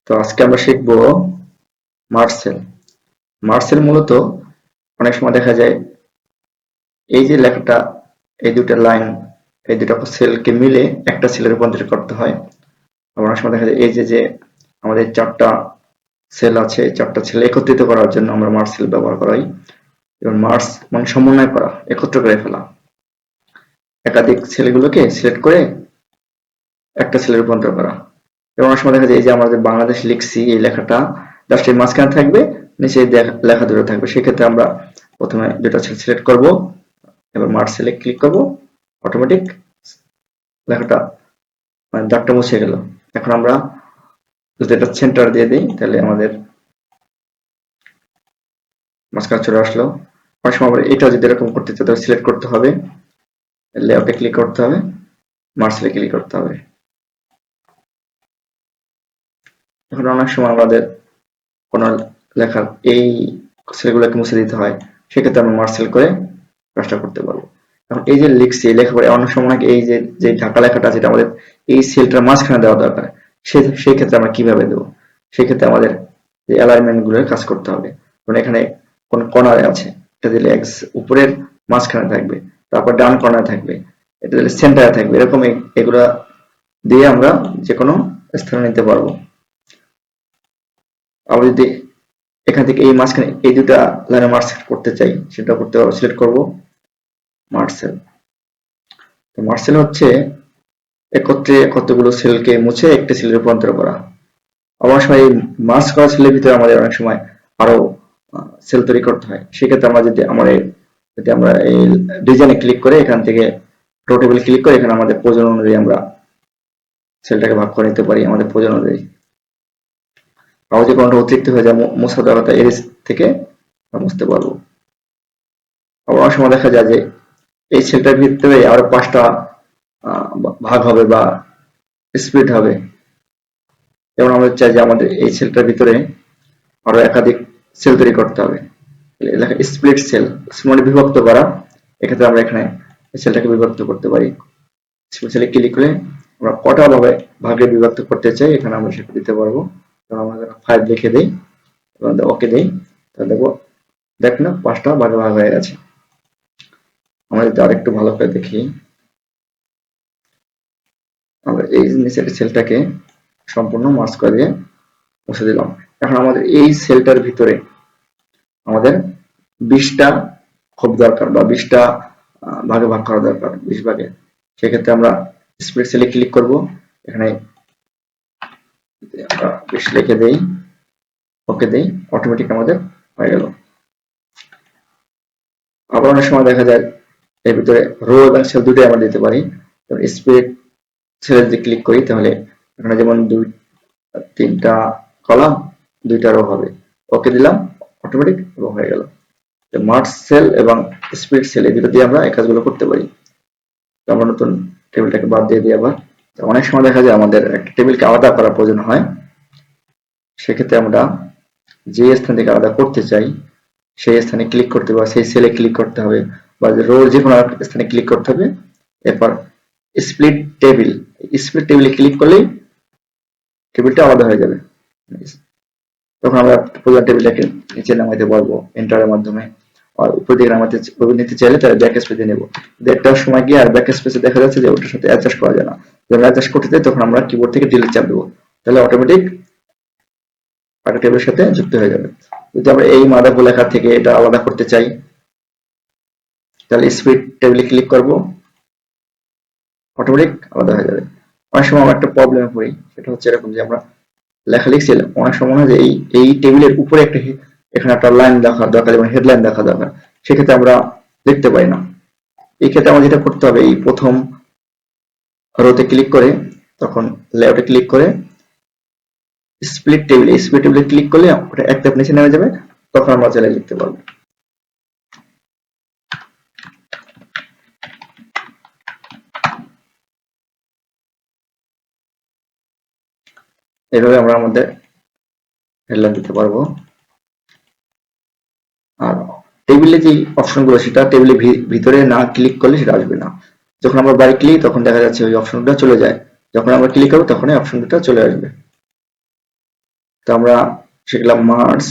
তো আজকে আমরা শিখব মার্সেল। মার্সেল মূলত অনেক সময় দেখা যায় এই যে লেখাটা, এই দুটা লাইন, এই দুটা সেলকে মিলে একটা সেলে রূপান্তরিত করতে হয়। আবার অনেক সময় দেখা যায় এই যে আমাদের চারটা সেল আছে, চারটা সেল একত্রিত করার জন্য আমরা মার্সেল ব্যবহার করাই। এবং মার্স মানে সমন্বয় করা, একত্র করে ফেলা, একাধিক সেলগুলোকে সিলেক্ট করে একটা সেলে রূপান্তর করা। এবং অনেক সময় দেখা যায় এই যে আমাদের বাংলাদেশ লিখছি, এই লেখাটা জাস্ট এই মাঝখানে থাকবে, নিচে লেখা দুটো থাকবে। সেক্ষেত্রে আমরা প্রথমে দুটো সেল সিলেক্ট করব, এবার মার্জ সেলে ক্লিক করব, অটোমেটিক লেখাটা মানে দাগটা মুছে গেল। এখন আমরা যদি এটা সেন্টার দিয়ে দিই তাহলে আমাদের মাঝখানে চলে আসলো। অনেক সময় আমরা এটা যদি এরকম করতে চাই তাহলে সিলেক্ট করতে হবে, লেআউটে ক্লিক করতে হবে, মার্জ সেলে ক্লিক করতে হবে। এখন অনেক সময় আমাদের কোনো লেখার এই সেলগুলোকে মুছে দিতে হয়, সেক্ষেত্রে আমরা মার্সেল করে কাজটা করতে পারবো। এখন এই যে লিখছি, এই লেখার পরে অনেক সময় এই যে ঢাকা লেখাটা যেটা আমাদের এই সেলটার মাঝখানে দেওয়া দরকার, সেই ক্ষেত্রে আমরা কিভাবে দেবো? সেক্ষেত্রে আমাদের যে অ্যালাইনমেন্ট গুলোর কাজ করতে হবে। কারণ এখানে কোন কর্নারে আছে, এটা দিলে এক্স উপরের মাঝখানে থাকবে, তারপর ডান কর্নারে থাকবে, এটা দিলে সেন্টারে থাকবে, এরকম এগুলা দিয়ে আমরা যে কোনো স্থানে নিতে পারবো। আবার যদি এখান থেকে এই মাঝখানে এই দুটা লাইনে মার্জ করতে চাই, সেটা করতে পারবো, সিলেক্ট করব মার্সেল। তো মার্সেল হচ্ছে একত্রে কতগুলো সেলকে মুছে একটা সেলে রূপান্তর করা। অনেক সময় এই মার্জ করা সেলের ভিতরে আমাদের অনেক সময় আরো সেল তৈরি করতে হয়। সেক্ষেত্রে আমরা যদি আমরা এই ডিজাইনে ক্লিক করে এখান থেকে রো টেবিল ক্লিক করে এখানে আমাদের প্রয়োজন অনুযায়ী আমরা সেলটাকে ভাগ করে নিতে পারি আমাদের প্রয়োজন অনুযায়ী। আবার যে কোনটা অতিরিক্ত হয়ে যায় মোছা দেওয়াটা এর থেকে মুছতে পারবো। আবার অনেক সময় দেখা যায় যে এই সেলটার ভিতরে আরো 5টা ভাগ হবে বা স্প্লিট হবে। যেমন আমরা চাই যে আমাদের এই সেলটার ভিতরে আরো একাধিক সেল তৈরি করতে হবে, লেখা স্প্লিট সেল, মানে বিভক্ত করা। এক্ষেত্রে আমরা এখানে সেলটাকে বিভক্ত করতে পারি। স্প্লিট সেলে ক্লিক করে আমরা কটা ভাগে বিভক্ত করতে চাই এখানে আমরা সেটা দিতে পারবো। আমরা 5 লিখে দিই এবং ওকে দিই, তাহলে দেখ না 5টা ভাগে ভাগ হয়ে গেছে। আমরা যদি আরেকটু ভালো করে দেখি, আমরা এই নিচের সেলটাকে সম্পূর্ণ মার্জ করে দিয়ে মুছে দিলাম। এখন আমাদের এই সেলটার ভিতরে আমাদের 20টা খুব দরকার বা 20টা ভাগে ভাগ করা দরকার, 20 ভাগে। সেক্ষেত্রে আমরা স্প্লিট সেলে ক্লিক করব, এখানে আমরা 20 লিখে দেই, ওকে দেই, অটোমেটিক আমাদের হয়ে গেল। আবার অনেক সময় দেখা যায় এর ভিতরে রো এবং সেল দুটোই আমরা দিতে পারি। স্প্লিট সেলে যদি ক্লিক করি তাহলে এখানে যেমন 3টা কলাম, 2টা রো হবে, ওকে দিলাম, অটোমেটিক রো হয়ে গেল। মার্জ সেল এবং স্প্লিট সেল এই দুটো দিয়ে আমরা এই কাজগুলো করতে পারি। আমরা নতুন টেবিলটাকে বাদ দিয়ে দিই। আবার অনেক সময় দেখা যায় আমাদের একটা টেবিলকে আলাদা করার প্রয়োজন হয়, সেক্ষেত্রে আমরা যে স্থান থেকে আলাদা করতে চাই সেই স্থানে ক্লিক করতে বা সেই সেলে ক্লিক করতে হবে, বা রোর যে কোনো স্থানে ক্লিক করতে হবে। এরপর স্প্লিট টেবিলে ক্লিক করলেই টেবিলটা আলাদা হয়ে যাবে। তখন আমরা প্রধান টেবিলটাকে নিচে নামাইতে পারবো এন্টারের মাধ্যমে। আর উপর দিকে নামাতে নিতে চাইলে তাহলে ব্যাক স্পেসে নেব। একটার সময় গিয়ে আর ব্যাক স্পেসে দেখা যাচ্ছে যে ওটার সাথে অ্যাডজাস্ট করা যায় না। যখন অ্যাডজাস্ট করতে চাই তখন আমরা কিবোর্ড থেকে ডিলিট চাপ দেবো, তাহলে অটোমেটিক একটা টেবিলের সাথে যুক্ত হয়ে যাবে। যদি আমরা এই মাদার লেখা থেকে এটা আলাদা করতে চাই তাহলে স্প্লিট টেবিলে ক্লিক করব, অটোমেটিক আলাদা হয়ে যাবে। অনেক সময় আমরা একটা প্রবলেমে পড়ি, সেটা হচ্ছে এরকম যে আমরা লেখা লিখছিলাম, অনেক সময় হয় যে এই টেবিলের উপরে একটা এখানে একটা লাইন দেখা দরকার এবং হেডলাইন দেখা দরকার, সেক্ষেত্রে আমরা লিখতে পারি না। এই ক্ষেত্রে আমাদের যেটা করতে হবে, এই প্রথম রোতে ক্লিক করে তখন লেআউটে ক্লিক করে স্প্লিট টেবিলে ক্লিক করলে ওটা একটা নিচে নেমে যাবে, তখন আমরা চাইলে লিখতে পারবো। এইভাবে আমরা আমাদের হেডলাইন দিতে পারবো। আর টেবিলে যে অপশনগুলো সেটা টেবিলের ভিতরে না ক্লিক করলে সেটা আসবে না। যখন আমরা বাইরে ক্লিক তখন দেখা যাচ্ছে ওই অপশনটা চলে যায়, যখন আমরা ক্লিক করবো তখন এই অপশনটা চলে আসবে। তো আমরা শিখলাম merge,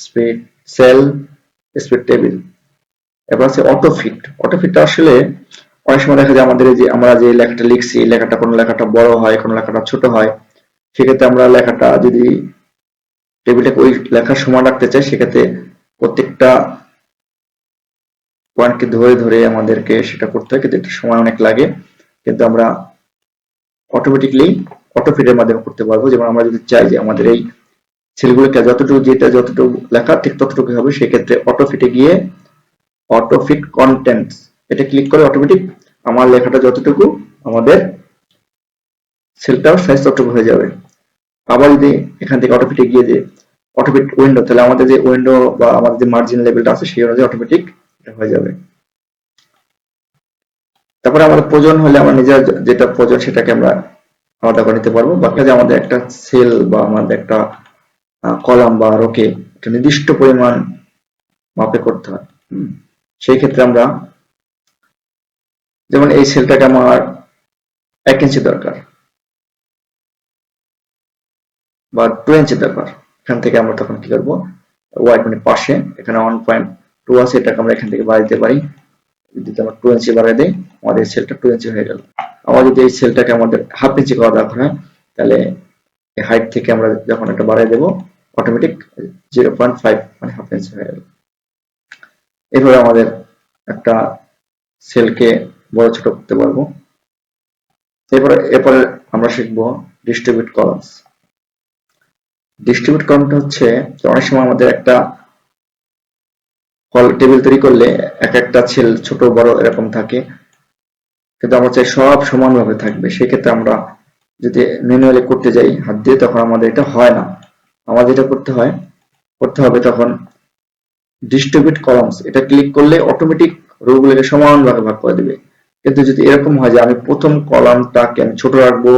split, cell, split table. এবার আছে অটোফিট। অটোফিটটা আসলে অনেক সময় দেখা যায় আমাদের যে আমরা যে লেখাটা লিখছি, লেখাটা কোনো লেখাটা বড় হয়, কোনো লেখাটা ছোট হয়, সেক্ষেত্রে আমরা লেখাটা যদি টেবিলটাকে ওই লেখার সমান রাখতে চাই, সেক্ষেত্রে প্রত্যেকটা পয়েন্টকে ধরে ধরে আমাদেরকে সেটা করতে হয়, কিন্তু একটু সময় অনেক লাগে। কিন্তু আমরা অটোমেটিকলি অটোফিটের মাধ্যমে করতে পারবো। যেমন আমরা যদি চাই যে আমাদের এই সেলগুলোকে যতটুকু, যেটা যতটুকু লেখা ঠিক ততটুকু হবে, সেক্ষেত্রে অটোফিটে গিয়ে অটোফিট কন্টেন্টস এটা ক্লিক করে অটোমেটিক আমার লেখাটা যতটুকু, আমাদের সেলটাও সাইজ ততটুকু হয়ে যাবে। আবার যদি এখান থেকে অটোফিটে গিয়ে যে অটোফিট উইন্ডো, তাহলে আমাদের যে উইন্ডো বা আমাদের যে মার্জিন লেভেলটা আছে সেই অনুযায়ী অটোমেটিক এটা হয়ে যাবে। তারপরে আমাদের প্রয়োজন হলে আমরা নিজের যেটা প্রয়োজন সেটাকে আমরা আলাদা করে নিতে পারবো। বাকি যে আমাদের একটা সেল বা আমাদের একটা কলাম বা রোকে একটা নির্দিষ্ট পরিমাণ মাপে করতে হয়। সেই ক্ষেত্রে আমরা যেমন এই সেলটাকে আমার 1 ইঞ্চি দরকার বা 2 ইঞ্চি দরকার, এখান থেকে আমরা তখন কি করবো, ওয়াইড মানে পাশে এখানে 1.2 আছে, এটাকে আমরা এখান থেকে বাড়াই দিতে পারি। যদি আমরা 2 ইঞ্চি বাড়াই দিই, আমাদের এই সেলটা 2 ইঞ্চি হয়ে গেল। আবার যদি এই সেলটাকে আমাদের হাফ ইঞ্চি করা দরকার হয়, তাহলে হাইট থেকে আমরা যখন এটা বাড়াই দেবো, অটোমেটিক 0.5 মানে হাফ ইঞ্চি হয়ে গেল। এভাবে আমাদের একটা সেলকে বড় ছোট করতে পারবো। এরপরে আমরা শিখবো ডিস্ট্রিবিউট কলামস। ডিস্ট্রিবিউট কলামটা হচ্ছে অনেক সময় আমাদের একটা টেবিল তৈরি করলে এক একটা সেল ছোট বড় এরকম থাকে, কিন্তু আমরা চাই সব সমানভাবে থাকবে। সেক্ষেত্রে আমরা যদি ম্যানুয়ালি করতে যাই হাত দিয়ে, তখন আমাদের এটা হয় না। আমাদের যেটা করতে হবে তখন ডিস্ট্রিবিউট কলামস এটা ক্লিক করলে অটোমেটিক রোগুলোকে সমানভাবে ভাগ করে দিবে। কিন্তু যদি এরকম হয় যে আমি প্রথম কলামটাকে আমি ছোট রাখবো,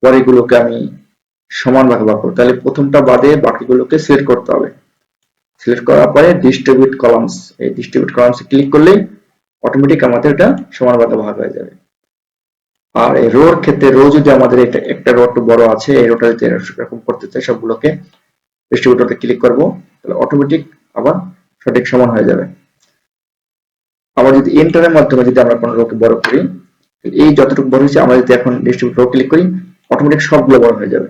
পরেগুলোকে আমি সমানভাবে ভাগ করবো, তাহলে প্রথমটা বাদে বাকিগুলোকে সিলেক্ট করতে হবে। সিলেক্ট করার পরে ডিস্ট্রিবিউট কলামস, এই ডিস্ট্রিবিউট কলামস ক্লিক করলে অটোমেটিক আমাদের এটা সমানভাবে ভাগ হয়ে যাবে। আর এই রোর ক্ষেত্রে রো যদি আমাদের এটা একটা রো একটু বড় আছে, এই রোটা যদি এরকম করতে চাই, সবগুলোকে ডিস্ট্রিবিউটরতে ক্লিক করবো, তাহলে অটোমেটিক আবার সঠিক সমান হয়ে যাবে। আবার যদি এন্টারের মাধ্যমে যদি আমরা কোনো রোকে বড় করি, এই যতটুকু বড় হয়েছে, আমরা যদি এখন ডিস্ট্রিবিউট রো ক্লিক করি, অটোমেটিক সবগুলো বড় হয়ে যাবে।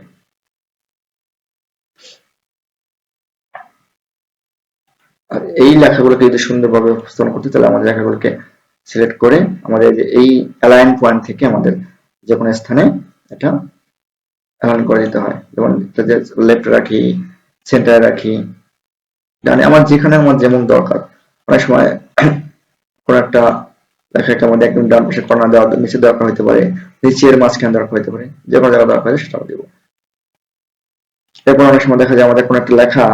আর এই লেখাগুলোকে যদি সুন্দরভাবে উপস্থাপন করতে, তাহলে আমাদের লেখাগুলোকে সিলেক্ট করে আমাদের যে এই অ্যালাইন পয়েন্ট থেকে আমাদের যে কোনো স্থানে এটা অ্যালাইন করে দিতে হয়। যেমন লেফট রাখি, সেন্টারে রাখি, মানে আমার যেখানে আমার যেমন দরকার। অনেক সময় কোন একটা লেখাকে আমাদের একদম ডান পাশে কর্নার দেওয়া, নিচে দরকার হতে পারে, নিচের মাঝখানে দরকার হতে পারে, যে কোনো জায়গায় দরকার হয় সেটাও দেবো। এরপর অনেক সময় দেখা যায় আমাদের কোনো একটা লেখা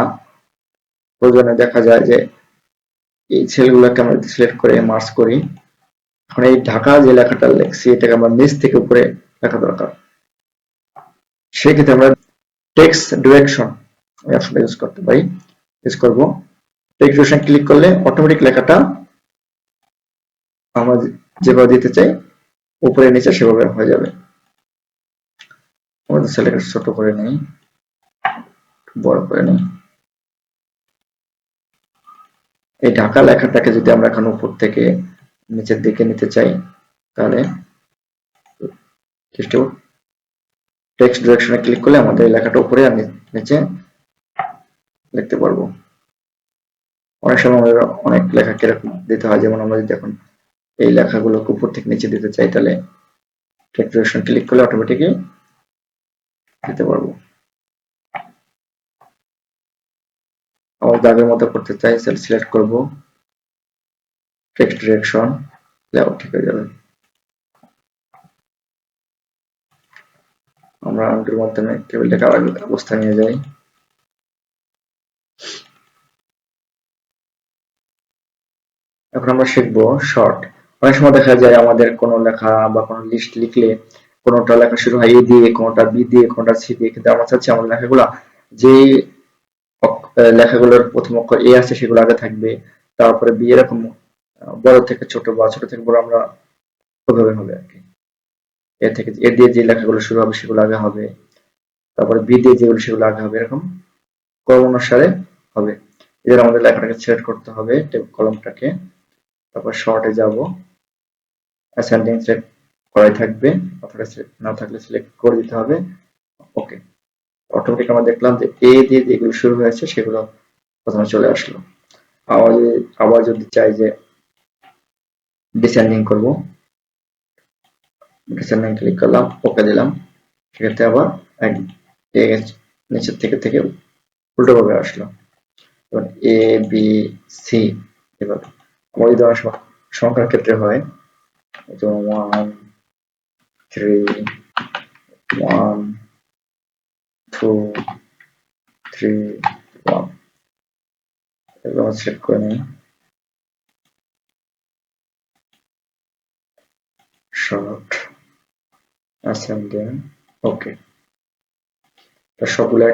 প্রয়োজনে দেখা যায় যে এই সেলগুলোকে আমরা সিলেক্ট করে মার্জ করি। এখন এই ঢাকা যে লেখাটা লিখছি, এটাকে আমরা নিচ থেকে উপরে লেখা দরকার, সেক্ষেত্রে আমরা টেক্সট ডিরেকশন এই অপশনটা ইউজ করতে পারি। ইউজ করবো, টেক্সট ডিরেকশন ক্লিক করলে অটোমেটিক লেখাটা আমরা যেভাবে দিতে চাই উপরে নিচে সেভাবে হয়ে যাবে। আমাদের সেলটাকে ছোট করে নেই, বড় করে নেই। এই ঢাকা লেখাটাকে যদি আমরা এখন উপর থেকে নিচের দিকে নিতে চাই, তাহলে টেক্সট ডিরেকশনে ক্লিক করলে আমাদের এই লেখাটা উপরে আর নিচে লিখতে পারবো। অনেক সময় আমাদের অনেক লেখা কিরকম দিতে হয়, যেমন আমরা যদি এখন এই লেখাগুলোকে উপর থেকে নিচে দিতে চাই, তাহলে টেক্সট ডিরেকশন ক্লিক করলে অটোমেটিকলি দিতে পারবো। আবার দাগের মতো করতে চাই, সেল সিলেক্ট করব, টেক্সট ডিরেকশন, লেআউট ঠিক হয়ে যাবে। আমরা আন্ডুর মাধ্যমে টেবিলটাকে আলাদা অবস্থায় নিয়ে যাই। এখন আমরা শিখবো শর্ট। অনেক সময় দেখা যায় আমাদের কোনো লেখা বা কোনো লিস্ট লিখলে কোনোটা লেখা শুরু হয় এ দিয়ে, কোনোটা বি দিয়ে, কোনোটা সি দিয়ে, কিন্তু আমরা চাচ্ছি আমাদের লেখাগুলো যে লেখাগুলোর প্রথম অক্ষর এ আছে সেগুলো আগে থাকবে, তারপরে বি, এরকম বড় থেকে ছোট বা ছোট থেকে বড় আমরা ওইভাবে হবে আর কি। এ দিয়ে যে লেখাগুলো শুরু হবে সেগুলো আগে হবে, তারপরে বি দিয়ে যেগুলো সেগুলো আগে হবে, এরকম কলম অনুসারে হবে। এবার আমাদের লেখাটাকে সিলেক্ট করতে হবে কলমটাকে, তারপর শর্টে যাব, অ্যাসেন্ডিং সিলেক্ট করাই থাকবে, অথবা না থাকলে সিলেক্ট করে দিতে হবে। ওকে, অটোমেটিক আমরা দেখলাম যে এ দিয়ে যেগুলো শুরু হয়েছে সেগুলো প্রথমে চলে আসলো। আবার যদি চাই যে ডিসেন্ডিং করব, ডিসেন্ডিং ক্লিক করলাম, ওকে দিলাম, সেক্ষেত্রে আবার নিচের থেকে উল্টোভাবে আসলো। এ বি সি এভাবে। আমার যদি সংখ্যার ক্ষেত্রে হয় 1 3 1 2 3 1 এগুলো সিলেক্ট করে নিই, শর্ট অ্যাসেন্ডিং, ওকে, সবগুলো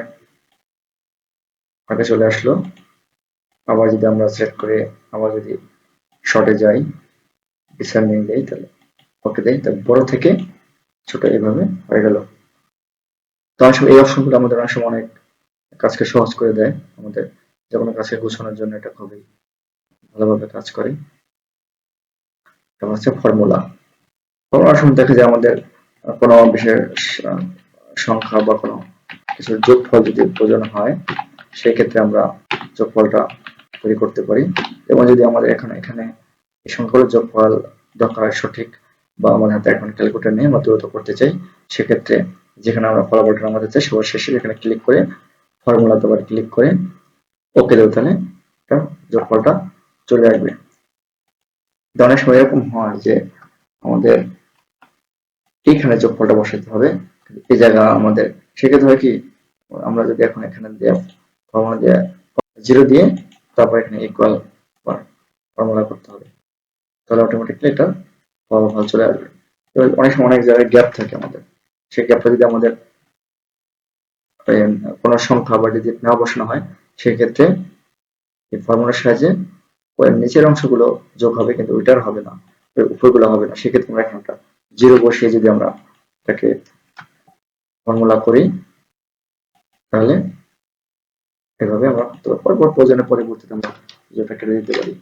আগে চলে আসলো। আবার যদি আমরা সিলেক্ট করে আবার যদি শর্টে যাই, ডিসেন্ডিং দেই, তাহলে ওকে দেই, তাহলে বড় থেকে ছোট এভাবে হয়ে গেল। তো আসলে এই অপশনগুলো আমাদের অনেক সময় অনেক কাজকে সহজ করে দেয়, আমাদের যে কোনো কাজকে গোছানোর জন্য এটা খুবই ভালোভাবে কাজ করে। তারপর হচ্ছে ফর্মুলা। ফর্মুলার সময় দেখা যায় আমাদের কোনো বিশেষ সংখ্যা বা কোনো কিছু যোগফল যদি প্রয়োজন হয়, সেই ক্ষেত্রে আমরা যোগফলটা তৈরি করতে পারি। এবং যদি আমাদের এখানে এই সংখ্যাগুলোর যোগফল দরকার হয় সঠিক, বা আমাদের হাতে এখন ক্যালকুলেটর নিয়ে আমরা দ্রুত করতে চাই, সেক্ষেত্রে যেখানে আমরা ফলাফলটা নামাতে চাই সবার শেষে এখানে ক্লিক করে ফর্মুলাতে আবার ক্লিক করে ওকে দেব, তাহলে যোগফলটা চলে আসবে। অনেক সময় এরকম হয় যে আমাদের এইখানে যোগফলটা বসাতে হবে, এই জায়গা আমাদের, সেক্ষেত্রে হয় কি, আমরা যদি এখন এখানে দিয়ে ফর্মুলা দিয়ে 0 দিয়ে তারপর এখানে ইকুয়াল ফর্মুলা করতে হবে, তাহলে অটোমেটিকলি এটা ফলাফল চলে আসবে। অনেক সময় অনেক জায়গায় গ্যাপ থাকে আমাদের, সেই গ্যাপটা যদি আমাদের কোনো সংখ্যা বা ডিজিট না বসানো হয়, সেক্ষেত্রে এই ফর্মুলার সাহায্যে নিচের অংশগুলো যোগ হবে, কিন্তু ওইটার হবে না, উপরগুলো হবে না। সেক্ষেত্রে আমরা এখানে 0 বসিয়ে যদি আমরা এটাকে ফর্মুলা করি, তাহলে এভাবে আমরা প্রয়োজনে পরবর্তীতে আমরা যেটা কেটে দিতে পারি।